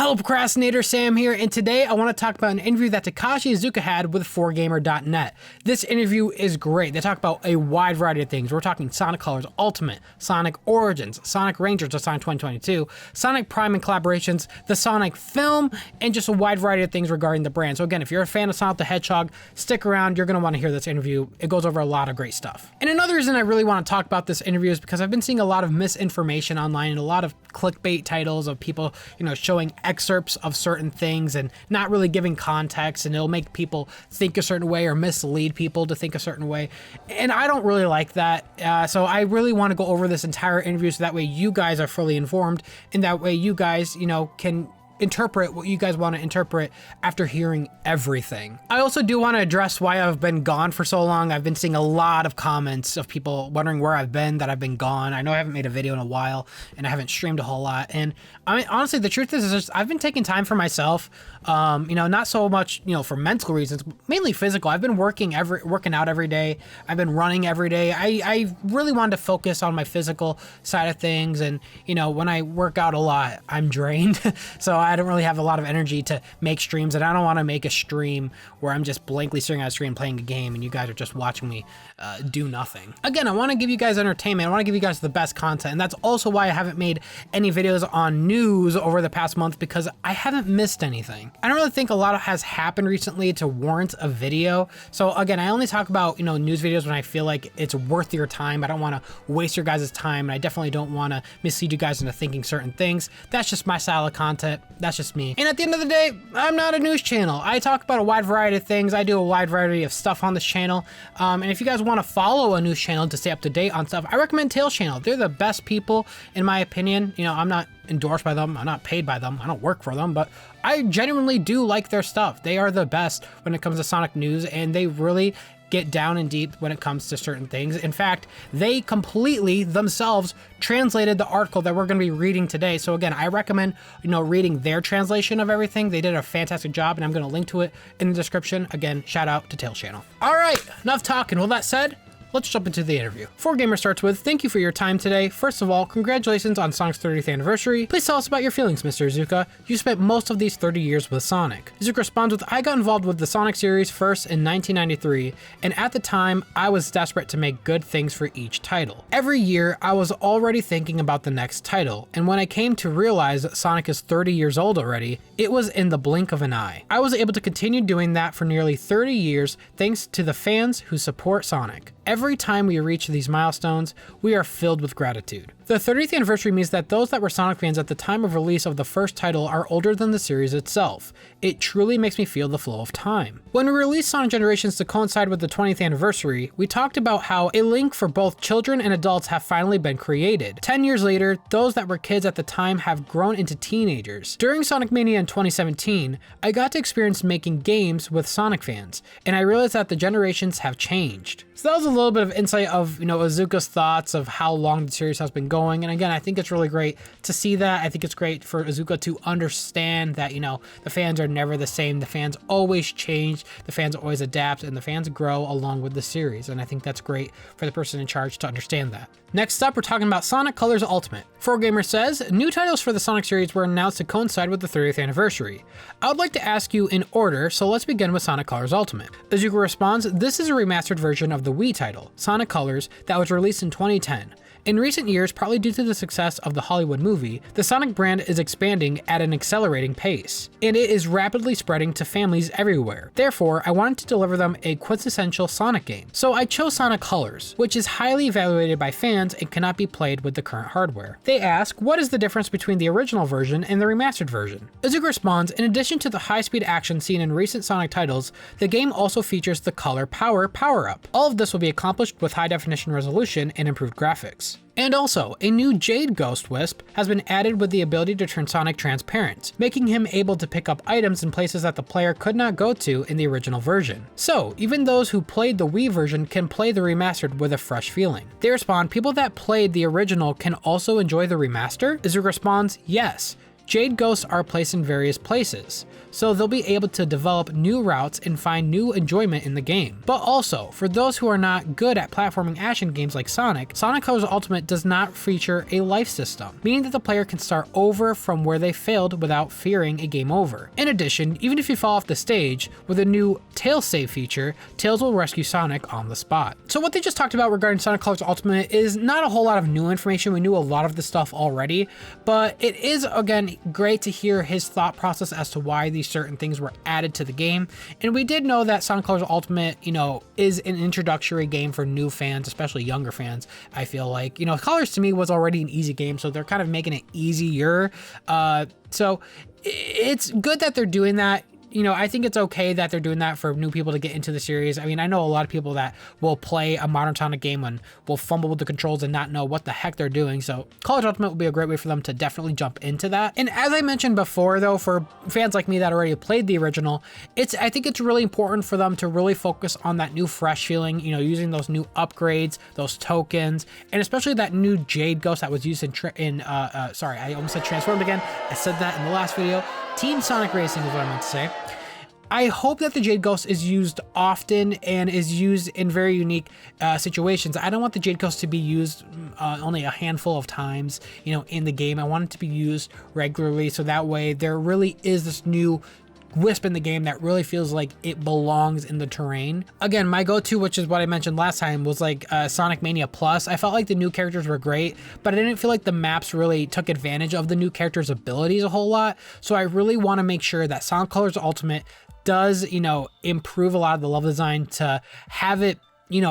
Hello Procrastinator, Sam here, and today I want to talk about an interview that Takashi Iizuka had with 4gamer.net. This interview is great. They talk about a wide variety of things. We're talking Sonic Colors Ultimate, Sonic Origins, Sonic Rangers of Sonic 2022, Sonic Prime and collaborations, the Sonic film, and just a wide variety of things regarding the brand. So again, if you're a fan of Sonic the Hedgehog, stick around. You're going to want to hear this interview. It goes over a lot of great stuff. And another reason I really want to talk about this interview is because I've been seeing a lot of misinformation online and a lot of clickbait titles of people, showing excerpts of certain things and not really giving context, and it'll make people think a certain way or mislead people to think a certain way. And I don't really like that. So I really want to go over this entire interview so that way you guys are fully informed, and that way you guys, can interpret what you guys want to interpret after hearing everything. I also do want to address why I've been gone for so long. I've been seeing a lot of comments of people wondering where I've been, that I've been gone. I know I haven't made a video in a while and I haven't streamed a whole lot. And I mean, honestly, the truth is just I've been taking time for myself. Not so much, for mental reasons, mainly physical. I've been working out every day. I've been running every day. I really wanted to focus on my physical side of things. And, when I work out a lot, I'm drained. So I don't really have a lot of energy to make streams, and I don't want to make a stream where I'm just blankly staring at a screen playing a game and you guys are just watching me do nothing. Again, I want to give you guys entertainment. I want to give you guys the best content, and that's also why I haven't made any videos on news over the past month, because I haven't missed anything. I don't really think a lot has happened recently to warrant a video. So again, I only talk about, news videos when I feel like it's worth your time. I don't want to waste your guys' time, and I definitely don't want to mislead you guys into thinking certain things. That's just my style of content. That's just me. And at the end of the day, I'm not a news channel. I talk about a wide variety of things. I do a wide variety of stuff on this channel. And if you guys want to follow a news channel to stay up to date on stuff, I recommend Tails Channel. They're the best people, in my opinion. I'm not endorsed by them. I'm not paid by them. I don't work for them, but I genuinely do like their stuff. They are the best when it comes to Sonic news, and they really get down and deep when it comes to certain things. In fact, they completely themselves translated the article that we're going to be reading today. So again, I recommend, reading their translation of everything. They did a fantastic job, and I'm going to link to it in the description. Again, shout out to Tails Channel. All right, enough talking. With that said, let's jump into the interview. 4gamer starts with, thank you for your time today. First of all, congratulations on Sonic's 30th anniversary. Please tell us about your feelings, Mr. Iizuka. You spent most of these 30 years with Sonic. Iizuka responds with, I got involved with the Sonic series first in 1993, and at the time, I was desperate to make good things for each title. Every year, I was already thinking about the next title, and when I came to realize that Sonic is 30 years old already, it was in the blink of an eye. I was able to continue doing that for nearly 30 years thanks to the fans who support Sonic. Every time we reach these milestones, we are filled with gratitude. The 30th anniversary means that those that were Sonic fans at the time of release of the first title are older than the series itself. It truly makes me feel the flow of time. When we released Sonic Generations to coincide with the 20th anniversary, we talked about how a link for both children and adults have finally been created. 10 years later, those that were kids at the time have grown into teenagers. During Sonic Mania in 2017, I got to experience making games with Sonic fans, and I realized that the generations have changed. So that was a little bit of insight of, Iizuka's thoughts of how long the series has been going. And again, I think it's really great to see that. I think it's great for Iizuka to understand that, the fans are never the same. The fans always change, the fans always adapt, and the fans grow along with the series. And I think that's great for the person in charge to understand that. Next up, we're talking about Sonic Colors Ultimate. 4gamer says, new titles for the Sonic series were announced to coincide with the 30th anniversary. I would like to ask you in order, so let's begin with Sonic Colors Ultimate. Iizuka responds, this is a remastered version of the Wii title, Sonic Colors, that was released in 2010. In recent years, partly due to the success of the Hollywood movie, the Sonic brand is expanding at an accelerating pace, and it is rapidly spreading to families everywhere. Therefore, I wanted to deliver them a quintessential Sonic game. So I chose Sonic Colors, which is highly evaluated by fans and cannot be played with the current hardware. They ask, what is the difference between the original version and the remastered version? Iizuka responds, in addition to the high-speed action seen in recent Sonic titles, the game also features the Color Power power-up. All of this will be accomplished with high-definition resolution and improved graphics. And also, a new Jade Ghost Wisp has been added with the ability to turn Sonic transparent, making him able to pick up items in places that the player could not go to in the original version. So, even those who played the Wii version can play the remastered with a fresh feeling. They respond, people that played the original can also enjoy the remaster? Iizuka responds, yes. Jade Ghosts are placed in various places, so they'll be able to develop new routes and find new enjoyment in the game. But also, for those who are not good at platforming action games like Sonic, Sonic Colors Ultimate does not feature a life system, meaning that the player can start over from where they failed without fearing a game over. In addition, even if you fall off the stage, with a new Tails save feature, Tails will rescue Sonic on the spot. So what they just talked about regarding Sonic Colors Ultimate is not a whole lot of new information. We knew a lot of the stuff already, but it is, again, great to hear his thought process as to why these certain things were added to the game. And we did know that Sonic Colors Ultimate, is an introductory game for new fans, especially younger fans. I feel like, Colors to me was already an easy game, so they're kind of making it easier. So it's good that they're doing that. I think it's okay that they're doing that for new people to get into the series. I mean, I know a lot of people that will play a modern Sonic game and will fumble with the controls and not know what the heck they're doing. So Colors Ultimate will be a great way for them to definitely jump into that. And as I mentioned before, though, for fans like me that already played the original, I think it's really important for them to really focus on that new fresh feeling, using those new upgrades, those tokens, and especially that new Jade Ghost that was used sorry, I almost said Transformed again. I said that in the last video. Team Sonic Racing is what I meant to say. I hope that the Jade Ghost is used often and is used in very unique situations. I don't want the Jade Ghost to be used only a handful of times, in the game. I want it to be used regularly, so that way there really is this new wisp in the game that really feels like it belongs in the terrain. Again, my go-to, which is what I mentioned last time, was like Sonic Mania Plus. I felt like the new characters were great, but I didn't feel like the maps really took advantage of the new characters' abilities a whole lot. So I really want to make sure that Sonic Colors Ultimate does, improve a lot of the level design to have it,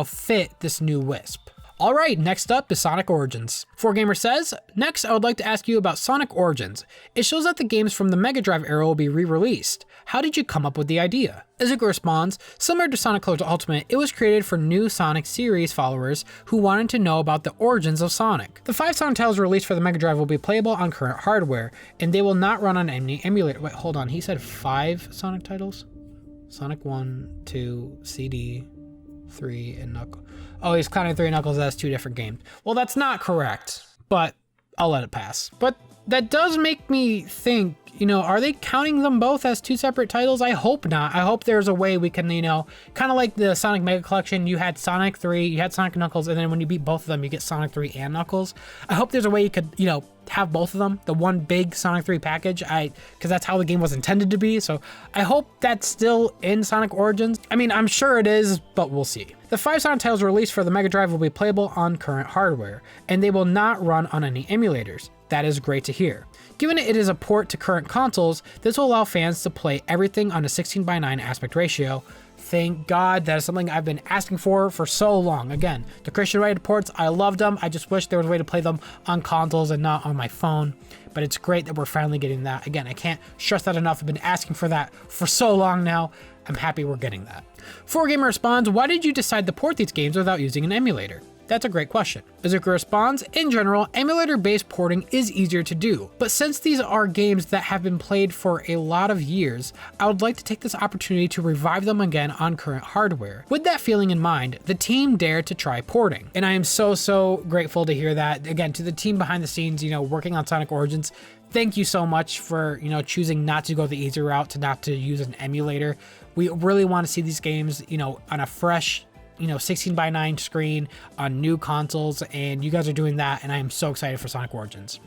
fit this new wisp. All right, next up is Sonic Origins. 4Gamer says, next I would like to ask you about Sonic Origins. It shows that the games from the Mega Drive era will be re-released. How did you come up with the idea? Iizuka responds, similar to Sonic Colors Ultimate, it was created for new Sonic series followers who wanted to know about the origins of Sonic. The 5 Sonic titles released for the Mega Drive will be playable on current hardware, and they will not run on any emulator. Wait, hold on, he said 5 Sonic titles? Sonic 1, 2, CD, 3, and Knuckles. Oh, he's counting 3 Knuckles as 2 different games. Well, that's not correct, but I'll let it pass. But that does make me think, are they counting them both as 2 separate titles? I hope not. I hope there's a way we can, kind of like the Sonic Mega Collection, you had Sonic 3, you had Sonic Knuckles, and then when you beat both of them, you get Sonic 3 and Knuckles. I hope there's a way you could, have both of them, the one big Sonic 3 package, because that's how the game was intended to be. So I hope that's still in Sonic Origins. I mean, I'm sure it is, but we'll see. The 5 Sonic titles released for the Mega Drive will be playable on current hardware, and they will not run on any emulators. That is great to hear. Given it is a port to current consoles, this will allow fans to play everything on a 16:9 aspect ratio. Thank God, that is something I've been asking for so long. Again, the Christian rated ports, I loved them. I just wish there was a way to play them on consoles and not on my phone. But it's great that we're finally getting that. Again, I can't stress that enough. I've been asking for that for so long now. I'm happy we're getting that. 4Gamer responds, why did you decide to port these games without using an emulator? That's a great question. Iizuka responds, in general, emulator-based porting is easier to do, but since these are games that have been played for a lot of years, I would like to take this opportunity to revive them again on current hardware. With that feeling in mind, the team dared to try porting, and I am so grateful to hear that. Again, to the team behind the scenes, working on Sonic Origins, thank you so much for, choosing not to go the easy route, to not to use an emulator. We really want to see these games, on a fresh 16:9 screen on new consoles, and you guys are doing that, and I am so excited for Sonic Origins.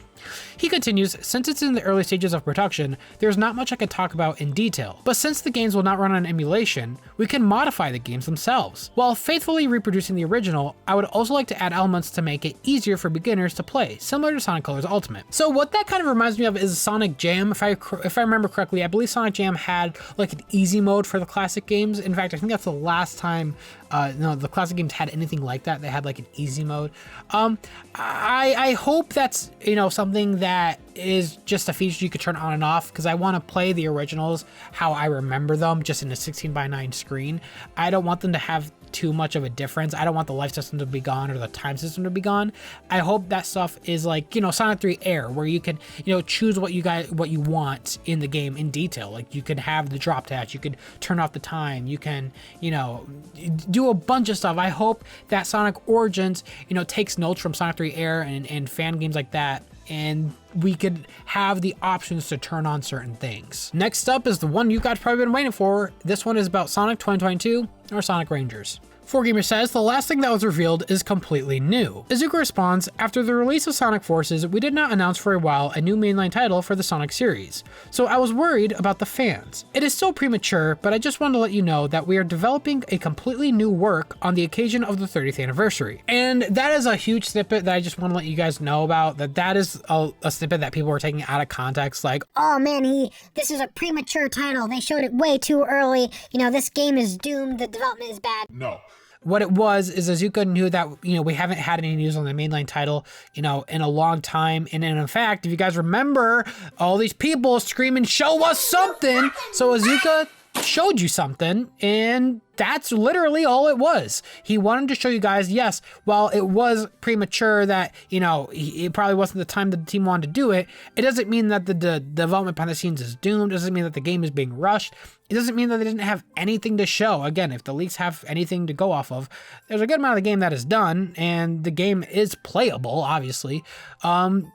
He continues, since it's in the early stages of production, there's not much I can talk about in detail, but since the games will not run on emulation, we can modify the games themselves. While faithfully reproducing the original, I would also like to add elements to make it easier for beginners to play, similar to Sonic Colors Ultimate. So what that kind of reminds me of is Sonic Jam. If I remember correctly, I believe Sonic Jam had like an easy mode for the classic games. In fact, I think that's the last time the classic games had anything like that. They had like an easy mode. I hope that's, something that is just a feature you could turn on and off, because I want to play the originals how I remember them, just in a 16:9 screen. I don't want them to have too much of a difference. I don't want the life system to be gone or the time system to be gone. I hope that stuff is like, Sonic 3 Air, where you can, choose what you want in the game in detail. Like you can have the drop dash, you could turn off the time, you can, do a bunch of stuff. I hope that Sonic Origins, takes notes from Sonic 3 Air and fan games like that and we could have the options to turn on certain things. Next up is the one you guys probably been waiting for. This one is about Sonic 2022 or Sonic Rangers. 4Gamer says the last thing that was revealed is completely new. Iizuka responds, after the release of Sonic Forces, we did not announce for a while a new mainline title for the Sonic series, so I was worried about the fans. It is still premature, but I just wanted to let you know that we are developing a completely new work on the occasion of the 30th anniversary. And that is a huge snippet that I just want to let you guys know about, that is a snippet that people were taking out of context, like, oh man, this is a premature title, they showed it way too early, this game is doomed, the development is bad. No. What it was is Iizuka knew that, we haven't had any news on the mainline title, in a long time. And in fact, if you guys remember, all these people screaming, show us something. So Iizuka showed you something, and that's literally all it was. He wanted to show you guys, yes, while it was premature that, it probably wasn't the time that the team wanted to do it, it doesn't mean that the development behind the scenes is doomed. It doesn't mean that the game is being rushed. It doesn't mean that they didn't have anything to show. Again, if the leaks have anything to go off of, there's a good amount of the game that is done, and the game is playable, obviously.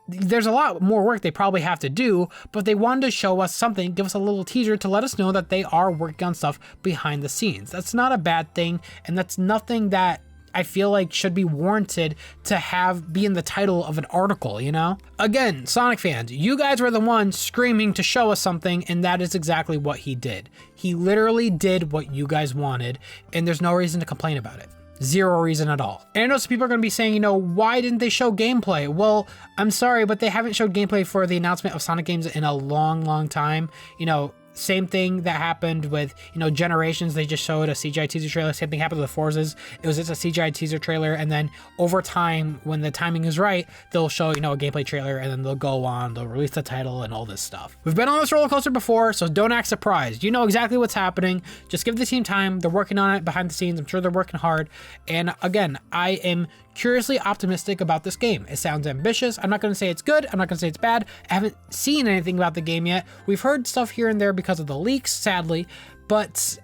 There's a lot more work they probably have to do, but they wanted to show us something, give us a little teaser to let us know that they are working on stuff behind the scenes. That's not a bad thing, and that's nothing that I feel like should be warranted to be in the title of an article, Again, Sonic fans, you guys were the ones screaming to show us something, and that is exactly what he did. He literally did what you guys wanted, and there's no reason to complain about it. Zero reason at all. And I know some people are going to be saying, why didn't they show gameplay? Well, I'm sorry, but they haven't showed gameplay for the announcement of Sonic games in a long, long time. Same thing that happened with, Generations. They just showed a CGI teaser trailer. Same thing happened with Forzas. It was just a CGI teaser trailer. And then over time, when the timing is right, they'll show, a gameplay trailer, and then they'll go on, they'll release the title and all this stuff. We've been on this roller coaster before, so don't act surprised. You know exactly what's happening. Just give the team time. They're working on it behind the scenes. I'm sure they're working hard. And again, I am curiously optimistic about this game. It sounds ambitious. I'm not going to say it's good. I'm not going to say it's bad. I haven't seen anything about the game yet. We've heard stuff here and there because of the leaks, sadly, but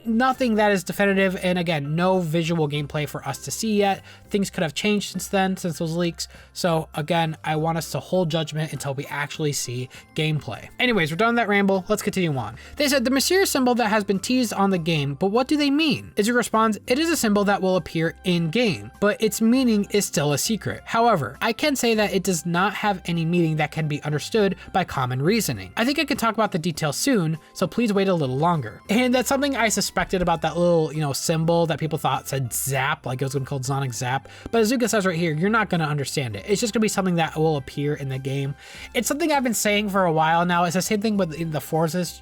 nothing that is definitive. And again, no visual gameplay for us to see yet. Things could have changed since then, since those leaks. So again, I want us to hold judgment until we actually see gameplay. Anyways, we're done with that ramble. Let's continue on. They said the mysterious symbol that has been teased on the game, but what do they mean? Iizuka responds, it is a symbol that will appear in game, but its meaning is still a secret. However, I can say that it does not have any meaning that can be understood by common reasoning. I think I can talk about the details soon, so please wait a little longer. And that's something I suspected about that little, symbol that people thought said Zap, like it was gonna be called Sonic Zap. But Iizuka says right here, you're not gonna understand it. It's just gonna be something that will appear in the game. It's something I've been saying for a while now. It's the same thing with the Forzas,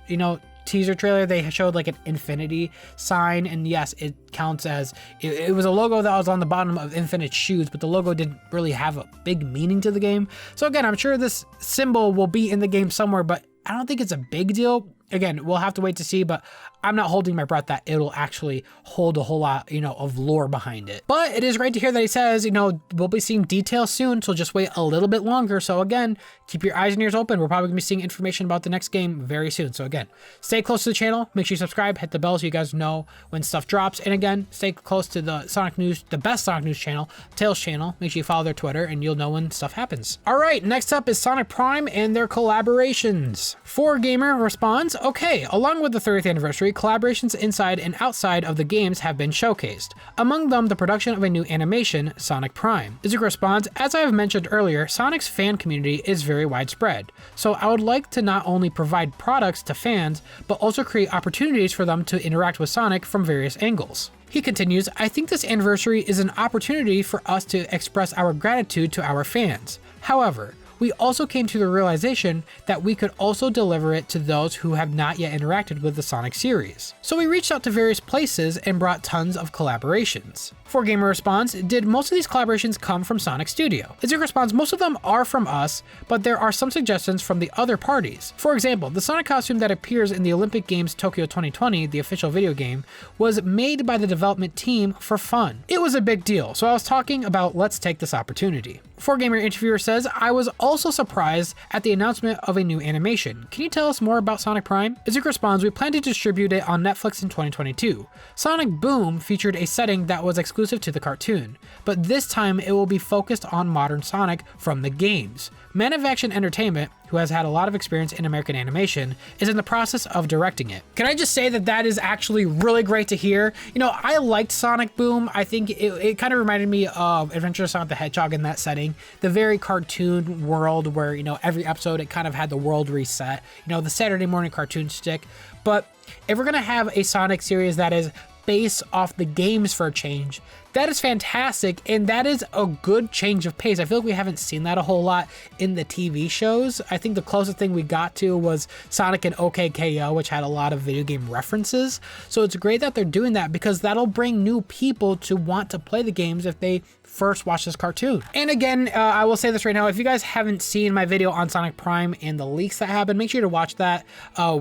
teaser trailer. They showed like an infinity sign, and yes, it counts as it was a logo that was on the bottom of Infinite shoes, but the logo didn't really have a big meaning to the game. So again, I'm sure this symbol will be in the game somewhere, but I don't think it's a big deal. Again, we'll have to wait to see, but I'm not holding my breath that it'll actually hold a whole lot, of lore behind it. But it is great to hear that he says, we'll be seeing details soon, so just wait a little bit longer. So again, keep your eyes and ears open. We're probably gonna be seeing information about the next game very soon. So again, stay close to the channel. Make sure you subscribe, hit the bell so you guys know when stuff drops. And again, stay close to the Sonic News, the best Sonic News channel, Tails channel. Make sure you follow their Twitter and you'll know when stuff happens. All right, next up is Sonic Prime and their collaborations. 4Gamer responds, okay, along with the 30th anniversary, collaborations inside and outside of the games have been showcased. Among them, the production of a new animation, Sonic Prime. Iizuka responds, as I have mentioned earlier, Sonic's fan community is very widespread. So I would like to not only provide products to fans, but also create opportunities for them to interact with Sonic from various angles. He continues, I think this anniversary is an opportunity for us to express our gratitude to our fans. However, we also came to the realization that we could also deliver it to those who have not yet interacted with the Sonic series. So we reached out to various places and brought tons of collaborations. 4Gamer responds, did most of these collaborations come from Sonic Studio? Iizuka responds, most of them are from us, but there are some suggestions from the other parties. For example, the Sonic costume that appears in the Olympic Games Tokyo 2020, the official video game, was made by the development team for fun. It was a big deal, so I was talking about let's take this opportunity. 4Gamer interviewer says, I was also surprised at the announcement of a new animation. Can you tell us more about Sonic Prime? Iizuka responds, we plan to distribute it on Netflix in 2022. Sonic Boom featured a setting that was exclusive to the cartoon, but this time it will be focused on modern Sonic from the games. Man of Action Entertainment, who has had a lot of experience in American animation, is in the process of directing it. Can I just say that that is actually really great to hear? You know, I liked Sonic Boom. I think it kind of reminded me of Adventure of Sonic the Hedgehog in that setting. The very cartoon world where, you know, every episode it kind of had the world reset. You know, the Saturday morning cartoon stick. But if we're gonna have a Sonic series that is based off the games for a change, that is fantastic, and that is a good change of pace. I feel like we haven't seen that a whole lot in the TV shows. I think the closest thing we got to was Sonic and OKKO, which had a lot of video game references. So it's great that they're doing that because that'll bring new people to want to play the games if they first watch this cartoon. And again, I will say this right now, if you guys haven't seen my video on Sonic Prime and the leaks that happened, make sure to watch that.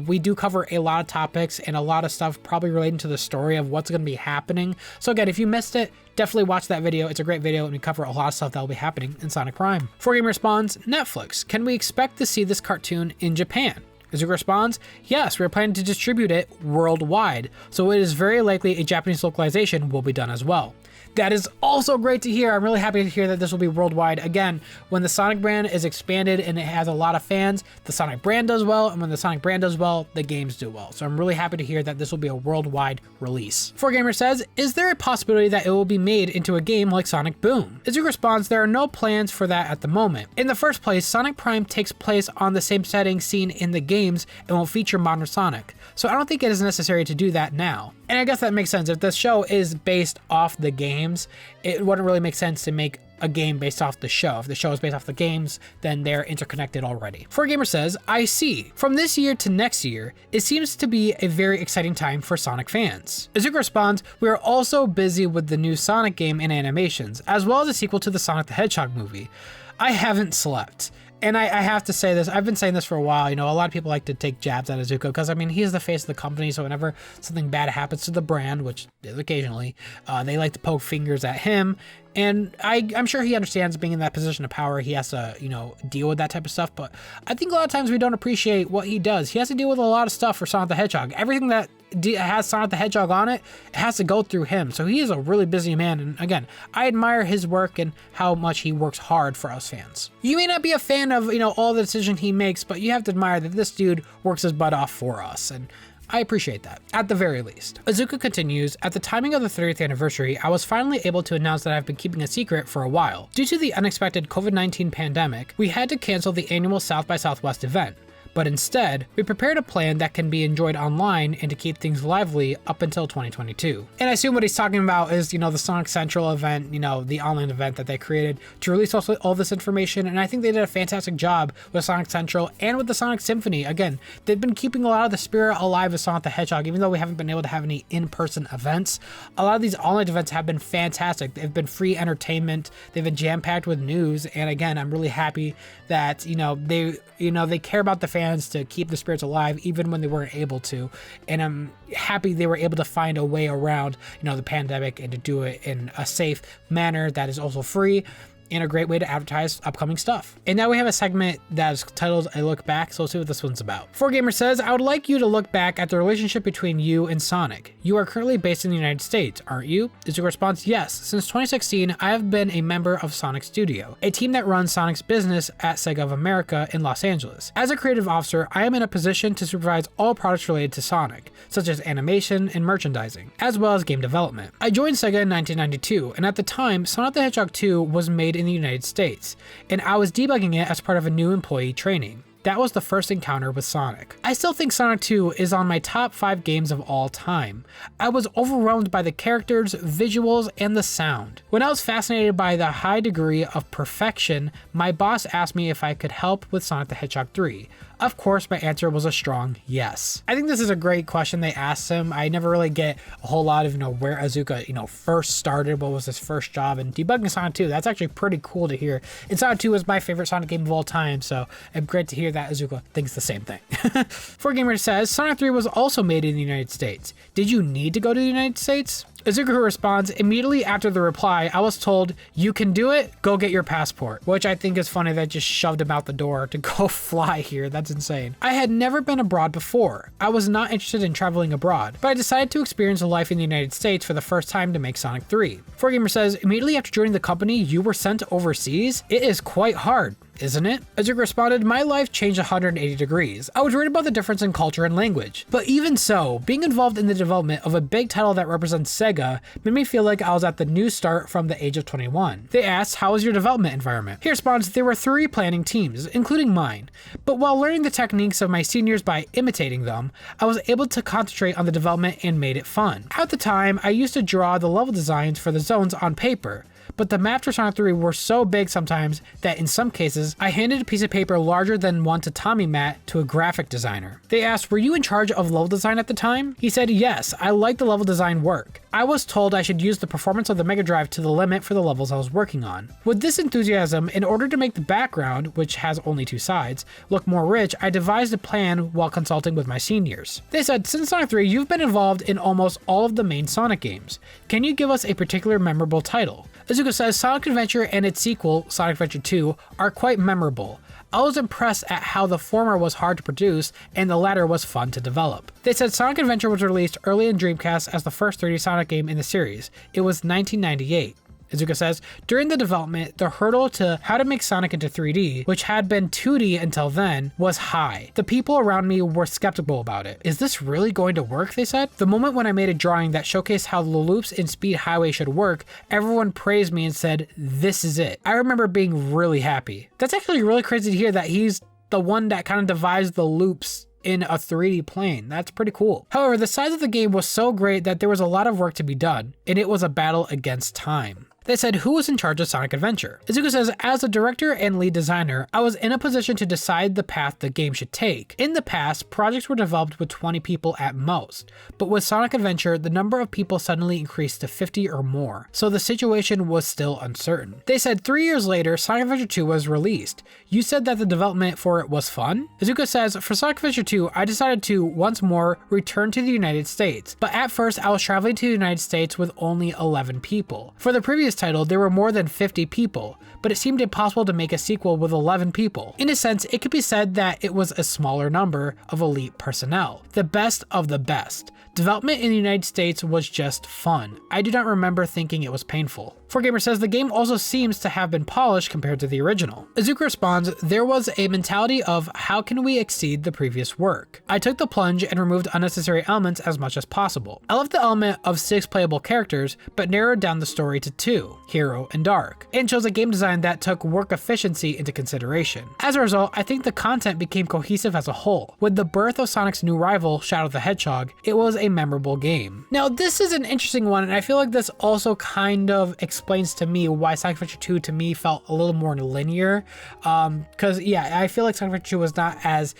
We do cover a lot of topics and a lot of stuff probably relating to the story of what's going to be happening. So again, if you missed it, definitely watch that video. It's a great video and we cover a lot of stuff that will be happening in Sonic Prime. 4Gamer responds, Netflix, can we expect to see this cartoon in Japan? Iizuka responds, yes, we're planning to distribute it worldwide, so it is very likely a Japanese localization will be done as well. That is also great to hear. I'm really happy to hear that this will be worldwide. Again, when the Sonic brand is expanded and it has a lot of fans, the Sonic brand does well, and when the Sonic brand does well, the games do well. So I'm really happy to hear that this will be a worldwide release. 4Gamer says, is there a possibility that it will be made into a game like Sonic Boom? Iizuka responds, there are no plans for that at the moment. In the first place, Sonic Prime takes place on the same setting seen in the games and will feature modern Sonic. So I don't think it is necessary to do that now. And I guess that makes sense. If the show is based off the games, it wouldn't really make sense to make a game based off the show. If the show is based off the games, then they're interconnected already. 4Gamer says, I see. From this year to next year, it seems to be a very exciting time for Sonic fans. Iizuka responds, we are also busy with the new Sonic game and animations, as well as a sequel to the Sonic the Hedgehog movie. I haven't slept. And I have to say this, I've been saying this for a while, you know, a lot of people like to take jabs at Iizuka because, I mean, he's the face of the company, so whenever something bad happens to the brand, which is occasionally, they like to poke fingers at him. And I'm sure he understands being in that position of power, he has to, you know, deal with that type of stuff, but I think a lot of times we don't appreciate what he does. He has to deal with a lot of stuff for Sonic the Hedgehog. Everything that has Sonic the Hedgehog on it, it has to go through him. So he is a really busy man. And again, I admire his work and how much he works hard for us fans. You may not be a fan of, you know, all the decisions he makes, but you have to admire that this dude works his butt off for us. And I appreciate that, at the very least. Iizuka continues, at the timing of the 30th anniversary, I was finally able to announce that I've been keeping a secret for a while. Due to the unexpected COVID-19 pandemic, we had to cancel the annual South by Southwest event. But instead, we prepared a plan that can be enjoyed online and to keep things lively up until 2022. And I assume what he's talking about is, you know, the Sonic Central event, you know, the online event that they created to release all this information. And I think they did a fantastic job with Sonic Central and with the Sonic Symphony. Again, they've been keeping a lot of the spirit alive of Sonic the Hedgehog, even though we haven't been able to have any in-person events. A lot of these online events have been fantastic. They've been free entertainment. They've been jam-packed with news. And again, I'm really happy that, they care about the fans to keep the spirits alive even when they weren't able to, and I'm happy they were able to find a way around the pandemic and to do it in a safe manner that is also free and a great way to advertise upcoming stuff. And now we have a segment that is titled A Look Back, so let's see what this one's about. 4Gamer says, I would like you to look back at the relationship between you and Sonic. You are currently based in the United States, aren't you? Iizuka responds, yes. Since 2016, I have been a member of Sonic Studio, a team that runs Sonic's business at Sega of America in Los Angeles. As a creative officer, I am in a position to supervise all products related to Sonic, such as animation and merchandising, as well as game development. I joined Sega in 1992, and at the time, Sonic the Hedgehog 2 was made in the United States, and I was debugging it as part of a new employee training. That was the first encounter with Sonic. I still think Sonic 2 is on my top 5 games of all time. I was overwhelmed by the characters, visuals, and the sound. When I was fascinated by the high degree of perfection, my boss asked me if I could help with Sonic the Hedgehog 3. Of course, my answer was a strong yes. I think this is a great question they asked him. I never really get a whole lot of, where Iizuka, first started, what was his first job, and debugging Sonic 2, that's actually pretty cool to hear. And Sonic 2 is my favorite Sonic game of all time, so it's great to hear that Iizuka thinks the same thing. 4Gamer says, Sonic 3 was also made in the United States. Did you need to go to the United States? Iizuka responds, immediately after the reply, I was told, you can do it, go get your passport. Which I think is funny that just shoved him out the door to go fly here. That's insane. I had never been abroad before. I was not interested in traveling abroad, but I decided to experience life in the United States for the first time to make Sonic 3. 4Gamer says, immediately after joining the company, you were sent overseas? It is quite hard. isn't it? Iizuka responded, my life changed 180 degrees. I was worried about the difference in culture and language. But even so, being involved in the development of a big title that represents Sega made me feel like I was at the new start from the age of 21. They asked, how was your development environment? He responds, there were 3 planning teams, including mine. But while learning the techniques of my seniors by imitating them, I was able to concentrate on the development and made it fun. At the time, I used to draw the level designs for the zones on paper, but the maps for Sonic 3 were so big sometimes that in some cases, I handed a piece of paper larger than one tatami mat to a graphic designer. They asked, were you in charge of level design at the time? He said, yes, I liked the level design work. I was told I should use the performance of the Mega Drive to the limit for the levels I was working on. With this enthusiasm, in order to make the background, which has only 2 sides, look more rich, I devised a plan while consulting with my seniors. They said, since Sonic 3, you've been involved in almost all of the main Sonic games. Can you give us a particular memorable title? Iizuka says Sonic Adventure and its sequel, Sonic Adventure 2, are quite memorable. I was impressed at how the former was hard to produce and the latter was fun to develop. They said Sonic Adventure was released early in Dreamcast as the first 3D Sonic game in the series. It was 1998. Iizuka says, during the development, the hurdle to how to make Sonic into 3D, which had been 2D until then, was high. The people around me were skeptical about it. Is this really going to work, they said? The moment when I made a drawing that showcased how the loops in Speed Highway should work, everyone praised me and said, this is it. I remember being really happy. That's actually really crazy to hear that he's the one that kind of devised the loops in a 3D plane. That's pretty cool. However, the size of the game was so great that there was a lot of work to be done, and it was a battle against time. They said, who was in charge of Sonic Adventure? Iizuka says, as a director and lead designer, I was in a position to decide the path the game should take. In the past, projects were developed with 20 people at most, but with Sonic Adventure, the number of people suddenly increased to 50 or more, so the situation was still uncertain. They said 3 years later, Sonic Adventure 2 was released. You said that the development for it was fun? Iizuka says, for Sonic Adventure 2, I decided to, once more, return to the United States, but at first I was traveling to the United States with only 11 people. For the previous title, there were more than 50 people, but it seemed impossible to make a sequel with 11 people. In a sense, it could be said that it was a smaller number of elite personnel, the best of the best. Development in the United States was just fun. I do not remember thinking it was painful. 4Gamer says the game also seems to have been polished compared to the original. Iizuka responds, there was a mentality of how can we exceed the previous work. I took the plunge and removed unnecessary elements as much as possible. I left the element of 6 playable characters, but narrowed down the story to 2, Hero and Dark, and chose a game design that took work efficiency into consideration. As a result, I think the content became cohesive as a whole. With the birth of Sonic's new rival, Shadow the Hedgehog, it was a memorable game. Now, this is an interesting one, and I feel like this also kind of explains to me why Sonic Adventure 2 to me felt a little more linear. Because yeah, I feel like Sonic Adventure 2 was not as,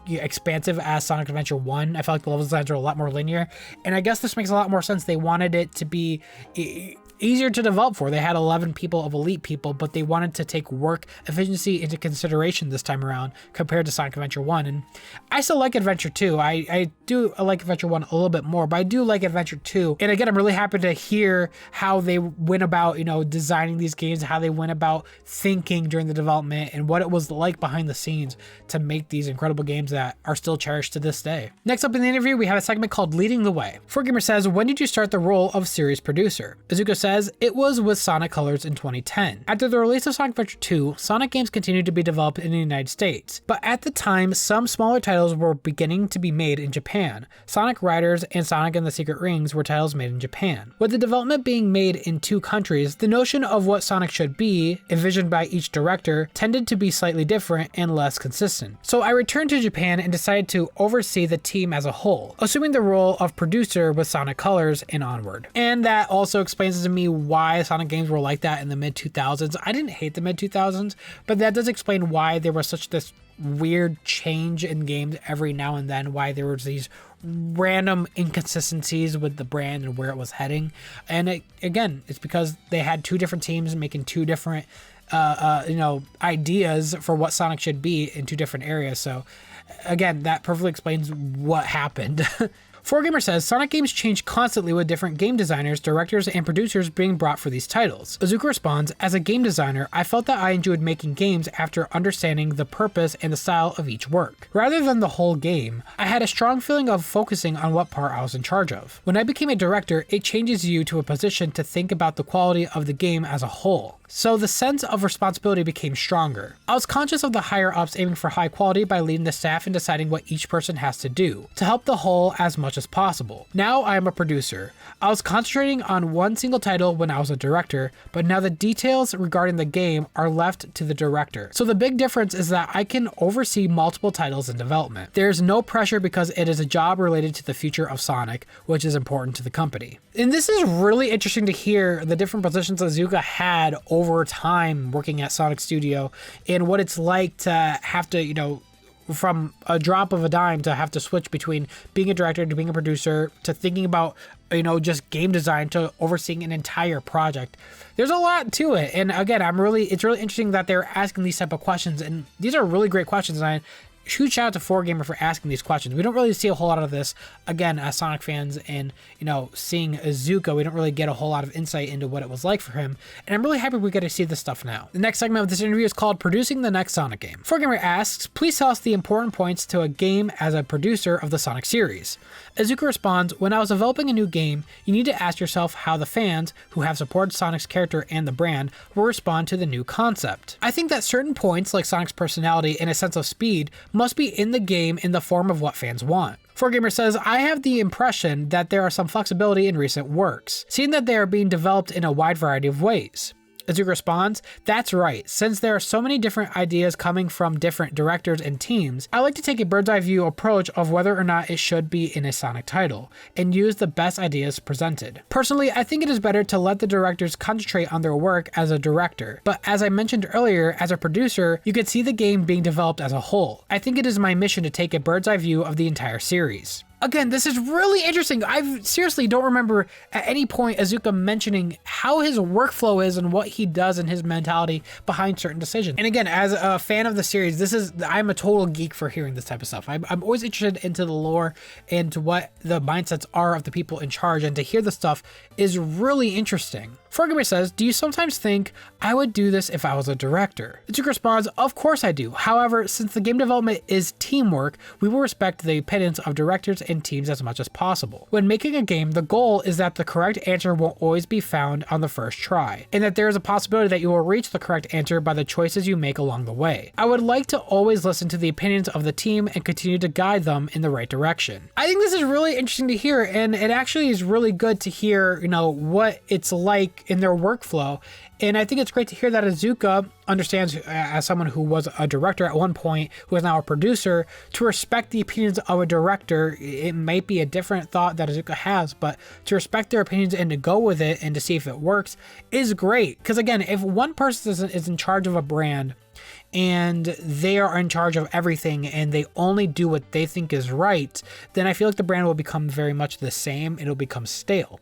expansive as Sonic Adventure 1. I felt like the level designs were a lot more linear, and I guess this makes a lot more sense. They wanted it to be easier to develop for. They had 11 people of elite people, but they wanted to take work efficiency into consideration this time around compared to Sonic Adventure 1. And I still like Adventure 2. I like Adventure 1 a little bit more, but I do like Adventure 2. And again, I'm really happy to hear how they went about, designing these games, how they went about thinking during the development, and what it was like behind the scenes to make these incredible games that are still cherished to this day. Next up in the interview, we have a segment called Leading the Way. 4Gamer says, when did you start the role of series producer? Iizuka says, it was with Sonic Colors in 2010. After the release of Sonic Adventure 2, Sonic games continued to be developed in the United States, but at the time, some smaller titles were beginning to be made in Japan. Sonic Riders and Sonic and the Secret Rings were titles made in Japan. With the development being made in 2 countries, the notion of what Sonic should be, envisioned by each director, tended to be slightly different and less consistent. So I returned to Japan and decided to oversee the team as a whole, assuming the role of producer with Sonic Colors and onward. And that also explains to me why Sonic games were like that in the mid-2000s. I didn't hate the mid-2000s, but that does explain why there was such this weird change in games every now and then, why there was these random inconsistencies with the brand and where it was heading. And again, it's because they had 2 different teams making 2 different ideas for what Sonic should be in 2 different areas. So again, that perfectly explains what happened. 4Gamer says, Sonic games change constantly with different game designers, directors, and producers being brought for these titles. Iizuka responds, as a game designer, I felt that I enjoyed making games after understanding the purpose and the style of each work. Rather than the whole game, I had a strong feeling of focusing on what part I was in charge of. When I became a director, it changes you to a position to think about the quality of the game as a whole. So the sense of responsibility became stronger. I was conscious of the higher ups aiming for high quality by leading the staff and deciding what each person has to do to help the whole as much as possible. Now I am a producer. I was concentrating on one single title when I was a director, but now the details regarding the game are left to the director. So the big difference is that I can oversee multiple titles in development. There's no pressure because it is a job related to the future of Sonic, which is important to the company. And this is really interesting to hear the different positions Iizuka had over time working at Sonic Studio and what it's like to have to, from a drop of a dime to have to switch between being a director to being a producer to thinking about, just game design to overseeing an entire project. There's a lot to it. And again, it's really interesting that they're asking these type of questions, and these are really great questions. And huge shout out to 4Gamer for asking these questions. We don't really see a whole lot of this, again, as Sonic fans, and seeing Iizuka, we don't really get a whole lot of insight into what it was like for him, and I'm really happy we get to see this stuff now. The next segment of this interview is called Producing the Next Sonic Game. 4Gamer asks, please tell us the important points to a game as a producer of the Sonic series. Iizuka responds, when I was developing a new game, you need to ask yourself how the fans, who have supported Sonic's character and the brand, will respond to the new concept. I think that certain points, like Sonic's personality and a sense of speed, must be in the game in the form of what fans want. 4Gamer says, I have the impression that there are some flexibility in recent works, seeing that they are being developed in a wide variety of ways. Iizuka responds, that's right, since there are so many different ideas coming from different directors and teams, I like to take a bird's eye view approach of whether or not it should be in a Sonic title, and use the best ideas presented. Personally, I think it is better to let the directors concentrate on their work as a director, but as I mentioned earlier, as a producer, you could see the game being developed as a whole. I think it is my mission to take a bird's eye view of the entire series. Again, this is really interesting. I seriously don't remember at any point Iizuka mentioning how his workflow is and what he does and his mentality behind certain decisions. And again, as a fan of the series, I'm a total geek for hearing this type of stuff. I'm always interested into the lore and to what the mindsets are of the people in charge, and to hear the stuff is really interesting. 4Gamer says, do you sometimes think I would do this if I was a director? Iizuka responds, of course I do. However, since the game development is teamwork, we will respect the opinions of directors and teams as much as possible. When making a game, the goal is that the correct answer won't always be found on the first try, and that there is a possibility that you will reach the correct answer by the choices you make along the way. I would like to always listen to the opinions of the team and continue to guide them in the right direction. I think this is really interesting to hear, and it actually is really good to hear, what it's like in their workflow. And I think it's great to hear that Iizuka understands, as someone who was a director at one point, who is now a producer, to respect the opinions of a director. It might be a different thought that Iizuka has, but to respect their opinions and to go with it and to see if it works is great. Because again, if one person is in charge of a brand and they are in charge of everything and they only do what they think is right, then I feel like the brand will become very much the same. It'll become stale.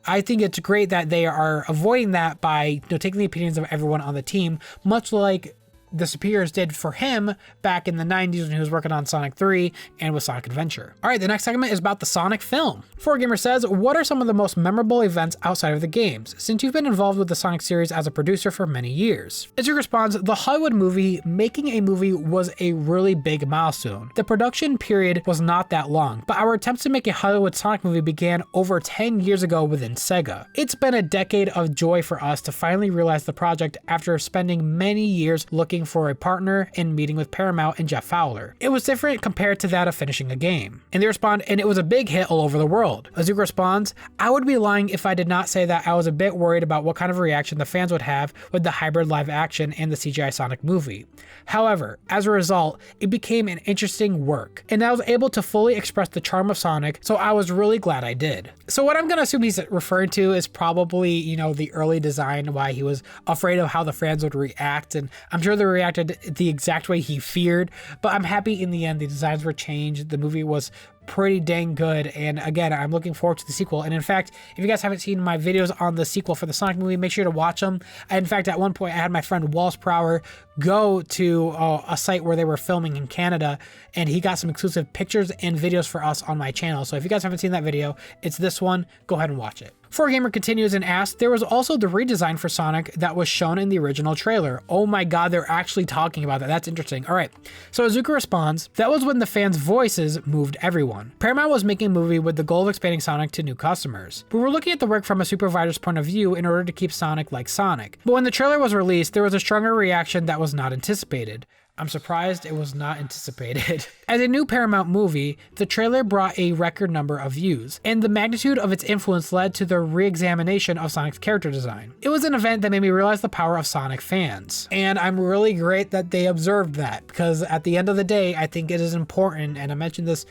I think it's great that they are avoiding that by taking the opinions of everyone on the team, much like the superiors did for him back in the 90s when he was working on Sonic 3 and with Sonic Adventure. All right, the next segment is about the Sonic film. 4Gamer says, what are some of the most memorable events outside of the games, since you've been involved with the Sonic series as a producer for many years? Iizuka responds, the Hollywood movie, making a movie was a really big milestone. The production period was not that long, but our attempts to make a Hollywood Sonic movie began over 10 years ago within Sega. It's been a decade of joy for us to finally realize the project after spending many years looking for a partner and meeting with Paramount and Jeff Fowler. It was different compared to that of finishing a game. And they respond, and it was a big hit all over the world. Iizuka responds, I would be lying if I did not say that I was a bit worried about what kind of reaction the fans would have with the hybrid live action and the CGI Sonic movie. However, as a result, it became an interesting work, and I was able to fully express the charm of Sonic, so I was really glad I did. So what I'm gonna assume he's referring to is probably, the early design, why he was afraid of how the fans would react, and I'm sure they reacted the exact way he feared, but I'm happy in the end the designs were changed. The movie was pretty dang good. And again, I'm looking forward to the sequel. And in fact, if you guys haven't seen my videos on the sequel for the Sonic movie, make sure to watch them. In fact, at one point I had my friend Walsh Prower go to a site where they were filming in Canada, and he got some exclusive pictures and videos for us on my channel. So if you guys haven't seen that video, it's this one. Go ahead and watch it. 4Gamer continues and asks, there was also the redesign for Sonic that was shown in the original trailer. Oh my god, they're actually talking about that. That's interesting. All right. So Iizuka responds, that was when the fans' voices moved everyone. Paramount was making a movie with the goal of expanding Sonic to new customers. We were looking at the work from a supervisor's point of view in order to keep Sonic like Sonic. But when the trailer was released, there was a stronger reaction that was not anticipated. I'm surprised it was not anticipated. As a new Paramount movie, the trailer brought a record number of views, and the magnitude of its influence led to the re-examination of Sonic's character design. It was an event that made me realize the power of Sonic fans, and I'm really great that they observed that, because at the end of the day, I think it is important, and I mentioned this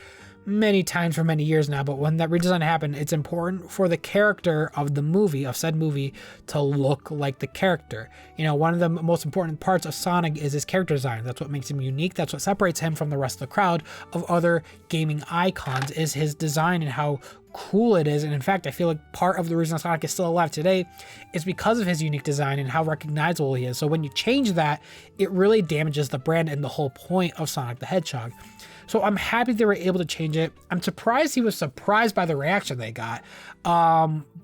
many times for many years now, but when that redesign happened, it's important for the character of the movie, of said movie, to look like the character. You know, one of the most important parts of Sonic is his character design. That's what makes him unique. That's what separates him from the rest of the crowd of other gaming icons, is his design and how cool it is. And in fact, I feel like part of the reason Sonic is still alive today is because of his unique design and how recognizable he is. So when you change that, it really damages the brand and the whole point of Sonic the Hedgehog. So I'm happy they were able to change it. I'm surprised he was surprised by the reaction they got.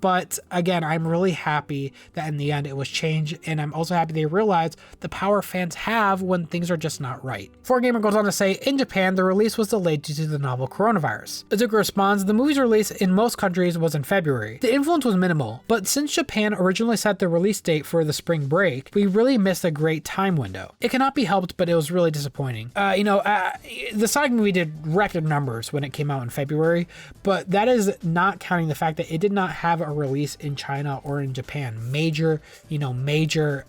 But again, I'm really happy that in the end it was changed. And I'm also happy they realized the power fans have when things are just not right. 4Gamer goes on to say, in Japan, the release was delayed due to the novel coronavirus. Iizuka responds, the movie's release in most countries was in February. The influence was minimal, but since Japan originally set the release date for the spring break, we really missed a great time window. It cannot be helped, but it was really disappointing. The Sonic movie did record numbers when it came out in February, but that is not counting the fact that it did not have a release in China or in Japan. Major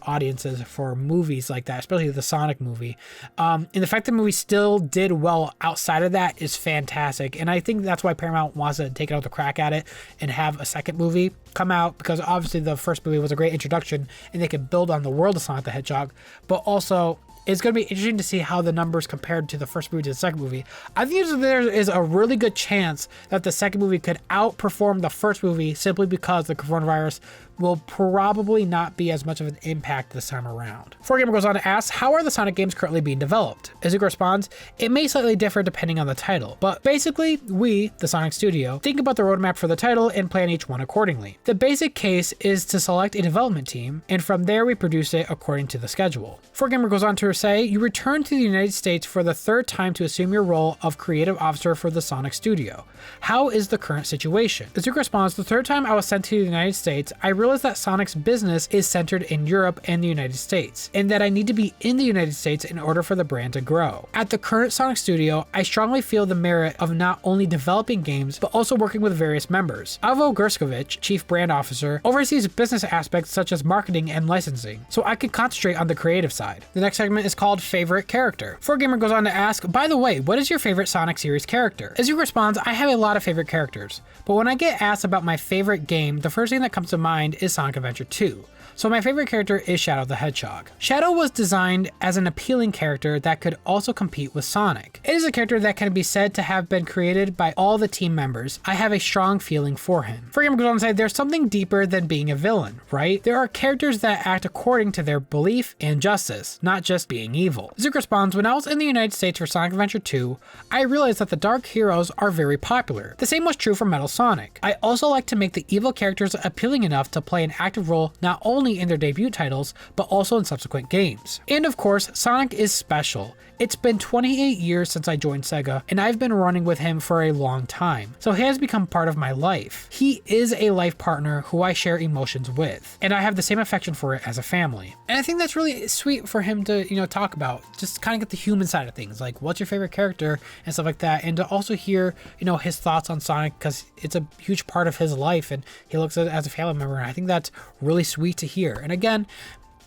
audiences for movies like that, especially the Sonic movie. And the fact that the movie still did well outside of that is fantastic. And I think that's why Paramount wants to take another crack at it and have a second movie come out, because obviously the first movie was a great introduction and they could build on the world of Sonic the Hedgehog, but also it's going to be interesting to see how the numbers compared to the first movie to the second movie. I think there is a really good chance that the second movie could outperform the first movie simply because the coronavirus will probably not be as much of an impact this time around. 4Gamer goes on to ask, how are the Sonic games currently being developed? Iizuka responds, it may slightly differ depending on the title, but basically we, the Sonic studio, think about the roadmap for the title and plan each one accordingly. The basic case is to select a development team, and from there we produce it according to the schedule. 4Gamer goes on to say, you return to the United States for the third time to assume your role of creative officer for the Sonic studio. How is the current situation? Iizuka responds, the third time I was sent to the United States, I realized that Sonic's business is centered in Europe and the United States, and that I need to be in the United States in order for the brand to grow. At the current Sonic studio, I strongly feel the merit of not only developing games, but also working with various members. Avo Gerskovic, Chief Brand Officer, oversees business aspects such as marketing and licensing, so I can concentrate on the creative side. The next segment is called Favorite Character. 4Gamer goes on to ask, by the way, what is your favorite Sonic series character? Iizuka responds, I have a lot of favorite characters, but when I get asked about my favorite game, the first thing that comes to mind is Sonic Adventure 2. So my favorite character is Shadow the Hedgehog. Shadow was designed as an appealing character that could also compete with Sonic. It is a character that can be said to have been created by all the team members. I have a strong feeling for him. 4Gamer goes on to say, there's something deeper than being a villain, right? There are characters that act according to their belief and justice, not just being evil. Iizuka responds, when I was in the United States for Sonic Adventure 2, I realized that the dark heroes are very popular. The same was true for Metal Sonic. I also like to make the evil characters appealing enough to play an active role not only in their debut titles, but also in subsequent games. And of course, Sonic is special. It's been 28 years since I joined Sega, and I've been running with him for a long time, so he has become part of my life. He is a life partner who I share emotions with, and I have the same affection for it as a family. And I think that's really sweet for him to, talk about, just kind of get the human side of things, like what's your favorite character and stuff like that, and to also hear, his thoughts on Sonic, because it's a huge part of his life, and he looks at it as a family member, and I think that's really sweet to hear. And again,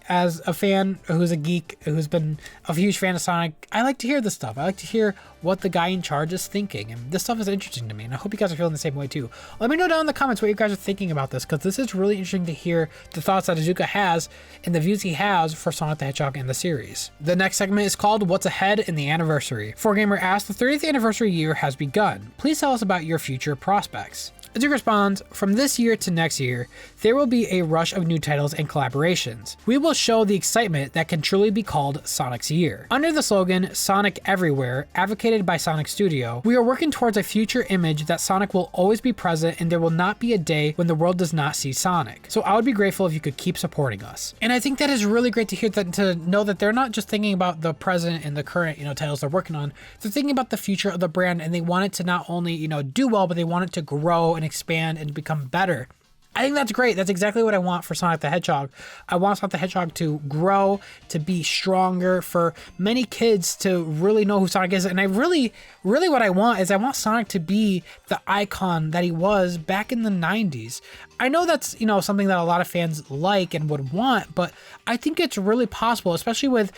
as a fan who's a geek, who's been a huge fan of Sonic, I like to hear this stuff. I like to hear what the guy in charge is thinking, and this stuff is interesting to me, and I hope you guys are feeling the same way too. Let me know down in the comments what you guys are thinking about this, because this is really interesting to hear the thoughts that Iizuka has and the views he has for Sonic the Hedgehog and the series. The next segment is called What's Ahead in the Anniversary. 4Gamer asks, the 30th anniversary year has begun. Please tell us about your future prospects. Iizuka responds, from this year to next year, there will be a rush of new titles and collaborations. We will show the excitement that can truly be called Sonic's year. Under the slogan, Sonic Everywhere, advocated by Sonic Studio, we are working towards a future image that Sonic will always be present and there will not be a day when the world does not see Sonic. So I would be grateful if you could keep supporting us. And I think that is really great to hear, that to know that they're not just thinking about the present and the current, titles they're working on. They're thinking about the future of the brand, and they want it to not only, do well, but they want it to grow and expand and become better. I think that's great. That's exactly what I want for Sonic the Hedgehog. I want Sonic the Hedgehog to grow, to be stronger, for many kids to really know who Sonic is. And I really what I want is I want Sonic to be the icon that he was back in the 90s. I know that's, something that a lot of fans like and would want, but I think it's really possible, especially with,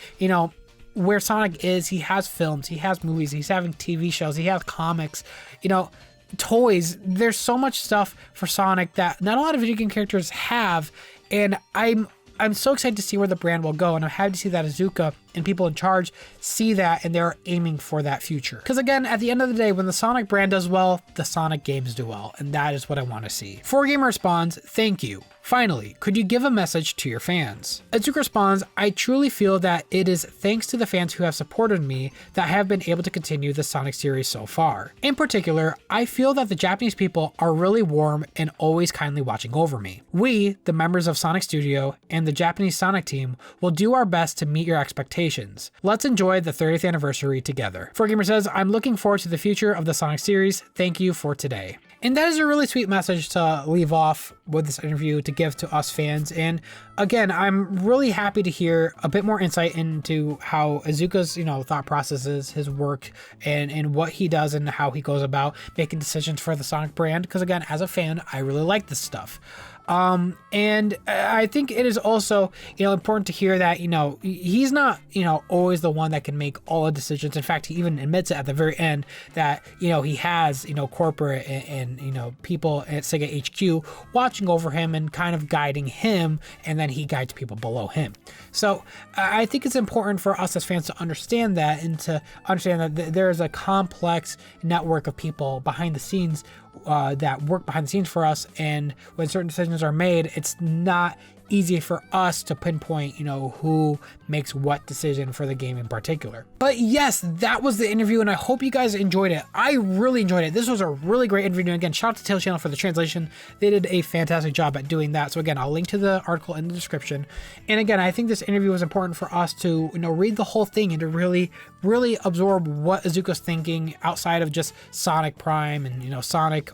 where Sonic is. He has films, he has movies, he's having TV shows, he has comics, toys. There's so much stuff for Sonic that not a lot of video game characters have, and I'm so excited to see where the brand will go, and I'm happy to see that Iizuka and people in charge see that, and they're aiming for that future. Because again, at the end of the day, when the Sonic brand does well, the Sonic games do well, and that is what I want to see. 4Gamer responds, thank you. Finally, could you give a message to your fans? Iizuka responds, I truly feel that it is thanks to the fans who have supported me that I have been able to continue the Sonic series so far. In particular, I feel that the Japanese people are really warm and always kindly watching over me. We, the members of Sonic Studio and the Japanese Sonic team, will do our best to meet your expectations. Let's enjoy the 30th anniversary together. 4Gamer says, I'm looking forward to the future of the Sonic series. Thank you for today. And that is a really sweet message to leave off with this interview, to give to us fans. And again, I'm really happy to hear a bit more insight into how Iizuka's, thought processes, his work, and what he does and how he goes about making decisions for the Sonic brand. Because again, as a fan, I really like this stuff. And I think it is also, important to hear that, he's not, always the one that can make all the decisions. In fact, he even admits it at the very end that, he has, corporate and people at Sega HQ watching over him and kind of guiding him, and then he guides people below him. So I think it's important for us as fans to understand that, and to understand that there is a complex network of people behind the scenes that work behind the scenes for us, and when certain decisions are made, it's not easy for us to pinpoint, who makes what decision for the game in particular. But yes, that was the interview, and I hope you guys enjoyed it. I really enjoyed it. This was a really great interview. And again, shout out to Tails Channel for the translation. They did a fantastic job at doing that. So again, I'll link to the article in the description. And again, I think this interview was important for us to, read the whole thing and to really absorb what Iizuka's thinking outside of just Sonic Prime and, Sonic,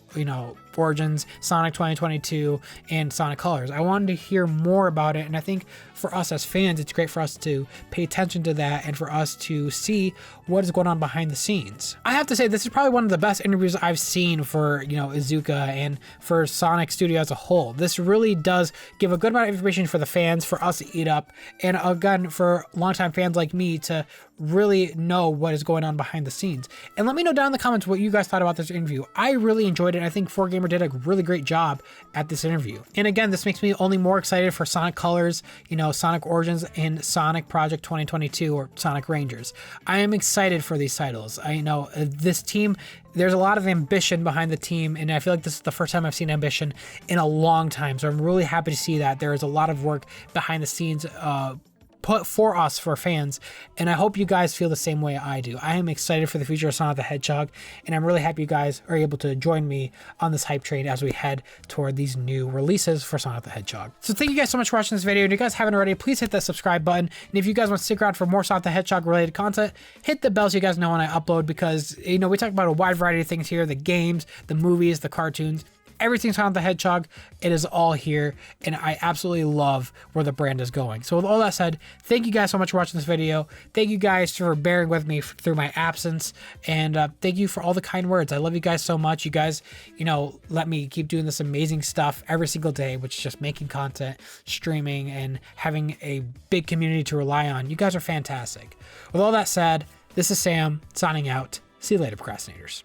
Origins, Sonic 2022, and Sonic Colors. I wanted to hear more about it, and I think for us as fans, it's great for us to pay attention to that and for us to see what is going on behind the scenes. I have to say, this is probably one of the best interviews I've seen for, Iizuka and for Sonic Studio as a whole. This really does give a good amount of information for the fans, for us to eat up, and again, for longtime fans like me to really know what is going on behind the scenes. And let me know down in the comments what you guys thought about this interview. I really enjoyed it. I think 4Gamer did a really great job at this interview. And again, this makes me only more excited for Sonic Colors, Sonic Origins, and Sonic Project 2022, or Sonic Rangers. I am excited for these titles. I know this team, there's a lot of ambition behind the team, and I feel like this is the first time I've seen ambition in a long time. So I'm really happy to see that there is a lot of work behind the scenes put for us, for fans, and I hope you guys feel the same way I do. I am excited for the future of Sonic the Hedgehog, and I'm really happy you guys are able to join me on this hype train as we head toward these new releases for Sonic the Hedgehog. So thank you guys so much for watching this video, and if you guys haven't already, please hit that subscribe button, and if you guys want to stick around for more Sonic the Hedgehog related content, hit the bell so you guys know when I upload, because we talk about a wide variety of things here: the games, the movies, the cartoons, everything Sonic the Hedgehog, it is all here, and I absolutely love where the brand is going. So with all that said, thank you guys so much for watching this video. Thank you guys for bearing with me through my absence, and thank you for all the kind words. I love you guys so much. You guys, let me keep doing this amazing stuff every single day, which is just making content, streaming, and having a big community to rely on. You guys are fantastic. With all that said, this is Sam signing out. See you later, procrastinators.